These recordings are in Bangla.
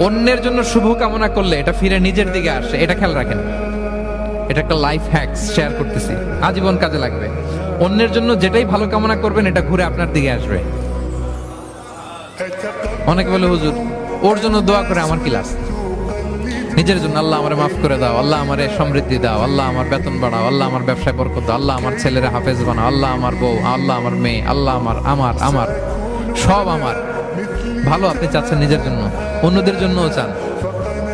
অন্যের জন্য শুভ কামনা করলে এটা ফিরে নিজের দিকে আসে, এটা খেয়াল রাখেন। এটা একটা লাইফ হ্যাকস শেয়ার করতেছি, আজীবন কাজে লাগবে। অন্যের জন্য যেটাই ভালো কামনা করবেন এটা ঘুরে আপনার দিকে আসবে। অনেকে বলে হুজুর ওর জন্য দোয়া করে আমার কি লাভ? নিজের জন্য আল্লাহ আমারে মাফ করে দাও, আল্লাহ আমারে সমৃদ্ধি দাও, আল্লাহ আমার বেতন বাড়াও, আল্লাহ আমার ব্যবসায় বরকত দাও, আল্লাহ আমার ছেলেরা হাফেজ বানাও, আল্লাহ আমার বউ, আল্লাহ আমার মেয়ে, আল্লাহ আমার আমার আমার সব আমার ভালো আপনি চাচ্ছেন নিজের জন্য, অন্যদের জন্যও চান।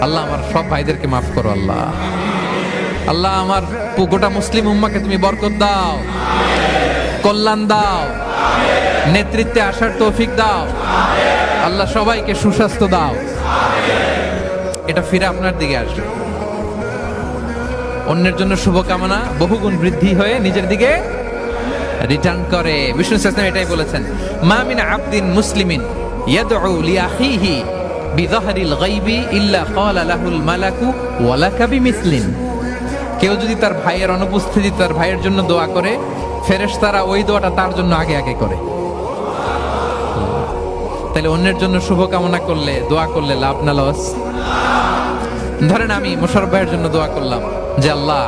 আল্লাহ আমার সব ভাইদেরকে মাফ করো, আল্লাহ আল্লাহ আমার গোটা মুসলিম উম্মাকে তুমি বরকত দাও, কল্যাণ দাও, নেতৃত্বে আসার তৌফিক দাও, আল্লাহ সবাইকে সুস্বাস্থ্য দাও। এটা ফিরে আপনার দিকে আসবে। অন্যের জন্য শুভকামনা বহুগুণ বৃদ্ধি হয়ে নিজের দিকে রিটার্ন করে। বিষ্ণু সাল্লাল্লাহু এটাই বলেছেন, মা মিন আবদিন মুসলিমিন ইয়াদউ লিআখিহি বিযাহরিল গায়বি ইল্লা ক্বালা লাহুল মালাকু ওয়া লাকা বিমিসলিন। কেউ যদি তার ভাইয়ের অনুপস্থিতি তার ভাইয়ের জন্য দোয়া করে, ফেরেশতারা ওই দোয়াটা তার জন্য আগে আগে করে। তাহলে অন্যের জন্য শুভকামনা করলে, দোয়া করলে লাভ না লস? ধরেন আমি মোশাররফ ভাইয়ের জন্য দোয়া করলাম যে আল্লাহ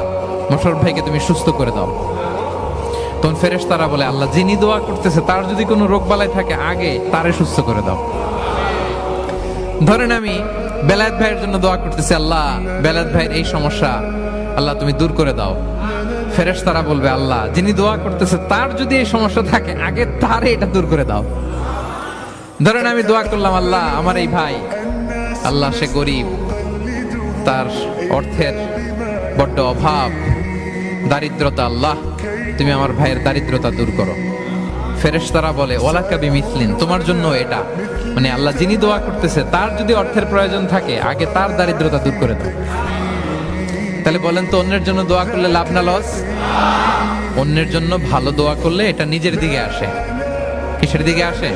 মোশাররফ ভাইকে তুমি সুস্থ করে দাও, তখন ফেরেশতারা বলে আল্লাহ যিনি দোয়া করতেছে তার যদি কোনো রোগ বালাই থাকে আগে তারে সুস্থ করে দাও। ধরেন আমি বেলায়েত ভাইয়ের জন্য দোয়া করতেছি, আল্লাহ বেলায়েত ভাইয়ের এই সমস্যা আল্লাহ তুমি দূর করে দাও, ফেরেশতারা বলবে আল্লাহ যিনি দোয়া করতেছে তার যদি এই সমস্যা থাকে আগে তারে এটা দূর করে দাও। ধরেন আমি দোয়া করলাম আল্লাহ আমার এই ভাই, আল্লাহ সে গরিব, তার অর্থের বড্ড অভাব, দারিদ্রতা, আল্লাহ তুমি আমার ভাইয়ের দারিদ্রতা দূর করো। ফেরেশতারা বলে ওয়ালাকা বিমিসলিন, তোমার জন্য এটা, মানে আল্লাহ যিনি দোয়া করতেছে তার যদি অর্থের প্রয়োজন থাকে আগে তার দারিদ্রতা দূর করে দাও। তাহলে বলেন তো অন্যের জন্য দোয়া করলে লাভ না লস? অন্যের জন্য ভালো দোয়া করলে এটা নিজের দিকে আসে। কিসের দিকে আসে?